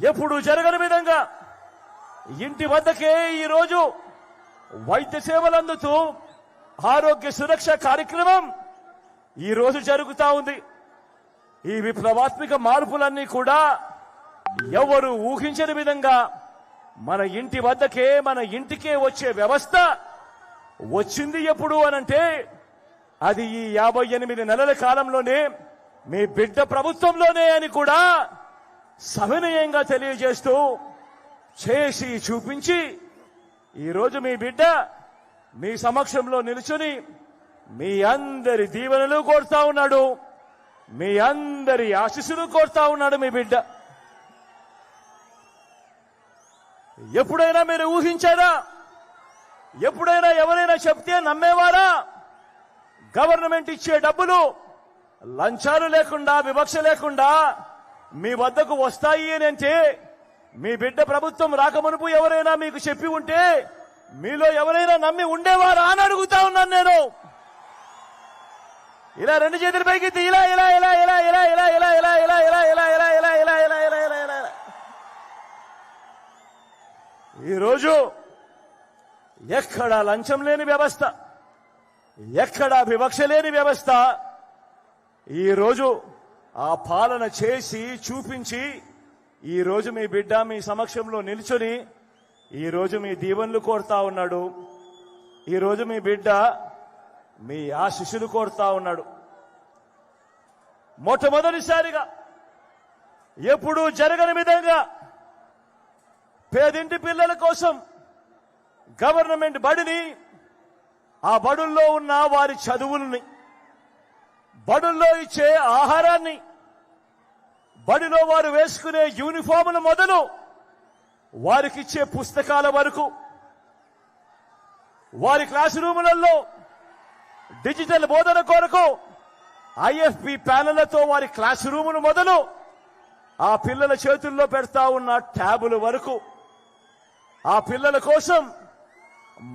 ఎప్పుడు జరగని విధంగా ఇంటి వద్దకే ఈరోజు వైద్య సేవలు అందుతూ ఆరోగ్య సురక్ష కార్యక్రమం ఈరోజు జరుగుతా ఉంది. ఈ విప్లవాత్మక మార్పులన్నీ కూడా ఎవరు ఊహించని విధంగా మన ఇంటి వద్దకే మన ఇంటికే వచ్చే వ్యవస్థ వచ్చింది. ఎప్పుడు అనంటే అది ఈ 58 నెలల కాలంలోనే మీ బిడ్డ ప్రభుత్వంలోనే అని కూడా సవినయంగా తెలియజేస్తూ చేసి చూపించి ఈరోజు మీ బిడ్డ మీ సమక్షంలో నిలుచుని మీ అందరి దీవెనలు కోరుతా ఉన్నాడు, మీ అందరి ఆశీస్సులు కోరుతా ఉన్నాడు మీ బిడ్డ. ఎప్పుడైనా మీరు ఊహించారా? ఎప్పుడైనా ఎవరైనా చెప్తే నమ్మేవారా? గవర్నమెంట్ ఇచ్చే డబ్బులు లంచాలు లేకుండా వివక్ష లేకుండా మీ వద్దకు వస్తాయి అని అంటే మీ బిడ్డ ప్రభుత్వం రాకమునుపు ఎవరైనా మీకు చెప్పి ఉంటే మీలో ఎవరైనా నమ్మి ఉండేవారా అని అడుగుతా ఉన్నాను నేను. ఇలా రెండు చేతుల పైకి ఇలా ఇలా ఇలా ఇలా ఇలా ఇలా ఇలా ఇలా ఇలా ఇలా ఇలా ఇలా ఇలా ఇలా ఇలా ఇలా ఇలా ఇలా ఈరోజు ఎక్కడా లంచం లేని వ్యవస్థ, ఎక్కడా వివక్ష లేని వ్యవస్థ ఈరోజు ఆ పాలన చేసి చూపించి ఈరోజు మీ బిడ్డ మీ సమక్షంలో నిల్చొని ఈరోజు మీ దీవెనలు కోరుతా ఉన్నాడు. ఈరోజు మీ బిడ్డ మీ ఆశీస్సులు కోరుతా ఉన్నాడు. మొట్టమొదటిసారిగా ఎప్పుడూ జరగని విధంగా పేదింటి పిల్లల కోసం గవర్నమెంట్ బడిని, ఆ బడుల్లో ఉన్న వారి చదువుల్ని, బడుల్లో ఇచ్చే ఆహారాన్ని, బడిలో వారు వేసుకునే యూనిఫాములు మొదలు వారికిచ్చే పుస్తకాల వరకు, వారి క్లాస్ రూములలో డిజిటల్ బోధన కొరకు ఐఎఫ్పి ప్యానెళ్లతో వారి క్లాస్ రూములు మొదలు ఆ పిల్లల చేతుల్లో పెడతా ఉన్న ట్యాబుల వరకు, ఆ పిల్లల కోసం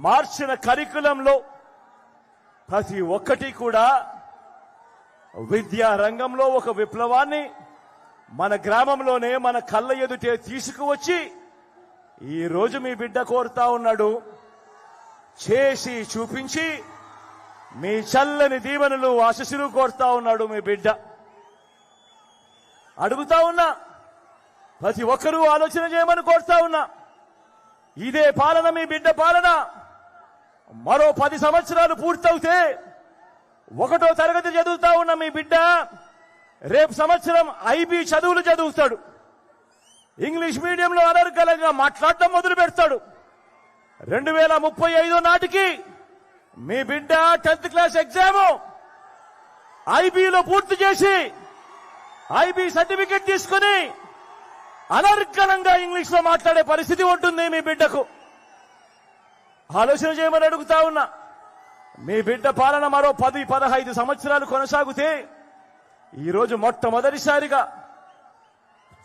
మార్చిన కరికులంలో ప్రతి ఒక్కటి కూడా విద్యా రంగంలో ఒక విప్లవాన్ని మన గ్రామంలోనే మన కళ్ళ ఎదుటే తీసుకువచ్చి ఈరోజు మీ బిడ్డ కోరుతా ఉన్నాడు. చేసి చూపించి మీ చల్లని దీవెనలు ఆశీస్సులు కోరుతా ఉన్నాడు మీ బిడ్డ. అడుగుతా ఉన్నా, ప్రతి ఒక్కరూ ఆలోచన చేయమని కోరుతా ఉన్నా. ఇదే పాలన మీ బిడ్డ పాలన మరో 10 సంవత్సరాలు పూర్తవుతే 1వ తరగతి చదువుతా ఉన్న మీ బిడ్డ రేపు సంవత్సరం ఐబీ చదువులు చదువుతాడు. ఇంగ్లీష్ మీడియంలో అనర్గళంగా మాట్లాడటం మొదలు పెడతాడు. 2035 నాటికి మీ బిడ్డ 10th క్లాస్ ఎగ్జామ్ ఐబీలో పూర్తి చేసి ఐబీ సర్టిఫికెట్ తీసుకుని అనర్గళంగా ఇంగ్లీష్ లో మాట్లాడే పరిస్థితి ఉంటుంది మీ బిడ్డకు. ఆలోచన చేయమని అడుగుతా ఉన్నా. మీ బిడ్డ పాలన మరో 10-15 సంవత్సరాలు కొనసాగితే ఈరోజు మొట్టమొదటిసారిగా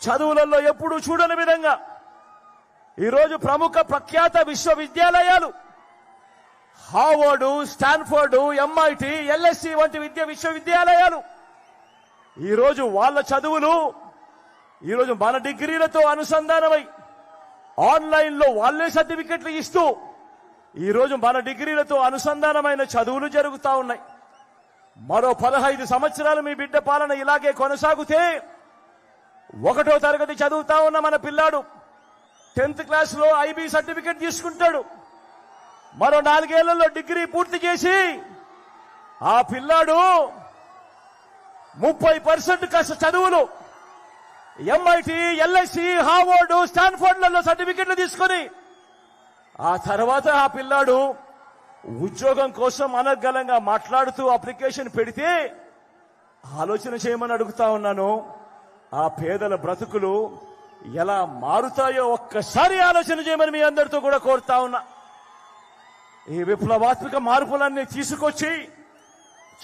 చదువులలో ఎప్పుడూ చూడని విధంగా ఈరోజు ప్రముఖ ప్రఖ్యాత విశ్వవిద్యాలయాలు హార్వర్డ్, స్టాన్ఫోర్డ్, ఎంఐటి, ఎల్ఎస్సి వంటి విశ్వవిద్యాలయాలు ఈరోజు వాళ్ళ చదువులు ఈరోజు మన డిగ్రీలతో అనుసంధానమై ఆన్లైన్ లో వాళ్లే సర్టిఫికెట్లు ఇస్తూ ఈరోజు మన డిగ్రీలతో అనుసంధానమైన చదువులు జరుగుతా ఉన్నాయి. మరో 15 సంవత్సరాలు మీ బిడ్డ పాలన ఇలాగే కొనసాగితే 1వ తరగతి చదువుతా ఉన్న మన పిల్లాడు 10th క్లాస్ లో ఐబీ సర్టిఫికెట్ తీసుకుంటాడు. మరో 4 ఏళ్లలో డిగ్రీ పూర్తి చేసి ఆ పిల్లాడు 30% చదువులు ఎంఐటి, ఎల్ఐసి, హార్వర్డ్, స్టాన్ఫోర్డ్లలో సర్టిఫికెట్లు తీసుకొని ఆ తర్వాత ఆ పిల్లాడు ఉద్యోగం కోసం అనర్గళంగా మాట్లాడుతూ అప్లికేషన్ పెడితే ఆలోచన చేయమని అడుగుతా ఉన్నాను. ఆ పేదల బ్రతుకులు ఎలా మారుతాయో ఒక్కసారి ఆలోచన చేయమని మీ అందరితో కూడా కోరుతా ఉన్నా. ఈ విప్లవాత్మక మార్పులన్నీ తీసుకొచ్చి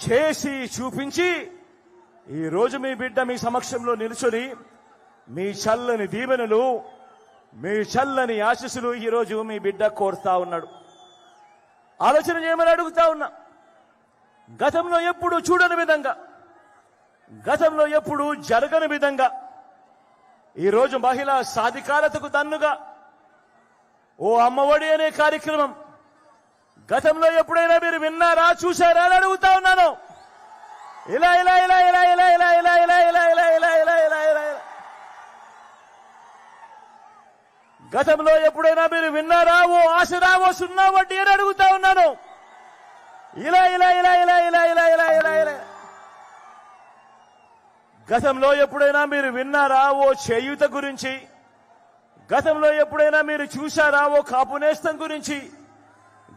చేసి చూపించి ఈరోజు మీ బిడ్డ మీ సమక్షంలో నిలుచుని మీ చల్లని దీవెనలు, మీ చల్లని ఆశీస్సులు ఈరోజు మీ బిడ్డ కోరుతా ఉన్నాడు. ఆలోచన చేయమని అడుగుతా ఉన్నా. గతంలో ఎప్పుడు చూడని విధంగా, గతంలో ఎప్పుడు జరగని విధంగా ఈరోజు మహిళా సాధికారతకు దన్నుగా ఓ అమ్మఒడి అనే కార్యక్రమం గతంలో ఎప్పుడైనా మీరు విన్నారా, చూశారా అని అడుగుతా ఉన్నాను. ఇలా ఇలా ఇలా ఇలా ఇలా ఇలా ఇలా ఇలా ఇలా ఇలా ఇలా ఇలా ఇలా ఇలా గతంలో ఎప్పుడైనా మీరు విన్నారా? ఓ ఆసరా, ఓ సున్నా వడ్డీ అని అడుగుతా ఉన్నాను. ఇలా ఇలా ఇలా ఇలా ఇలా ఇలా ఇలా ఇలా ఇలా గతంలో ఎప్పుడైనా మీరు విన్నారా? ఓ చేయూత గురించి. గతంలో ఎప్పుడైనా మీరు చూశారా? ఓ కాపు నేస్తం గురించి.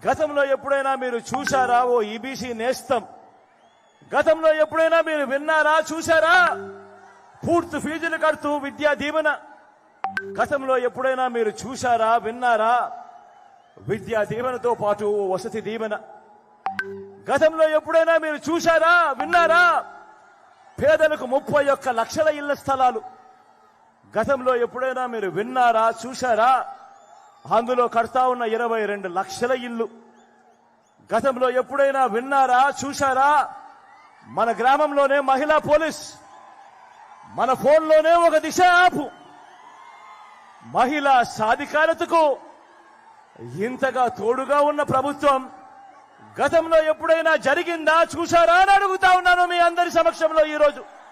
గతంలో ఎప్పుడైనా మీరు చూశారా? ఓ ఈబీసీ నేస్తం. గతంలో ఎప్పుడైనా మీరు విన్నారా, చూశారా? పూర్తి ఫీజులు కడుతూ విద్యా దీవెన. గతంలో ఎప్పుడైనా మీరు చూశారా, విన్నారా? విద్యా దీవెనతో పాటు వసతి దీవెన. గతంలో ఎప్పుడైనా మీరు చూశారా, విన్నారా? పేదలకు 31 లక్షల ఇళ్ల స్థలాలు. గతంలో ఎప్పుడైనా మీరు విన్నారా, చూశారా? అందులో కడతా ఉన్న 22 లక్షల ఇల్లు. గతంలో ఎప్పుడైనా విన్నారా, చూశారా? మన గ్రామంలోనే మహిళా పోలీస్, మన ఫోన్లోనే ఒక దిశ యాప్. మహిళా సాధికారతకు ఇంతగా తోడుగా ఉన్న ప్రభుత్వం గతంలో ఎప్పుడైనా జరిగిందా, చూశారా అని అడుగుతా ఉన్నాను మీ అందరి సమక్షంలో ఈరోజు.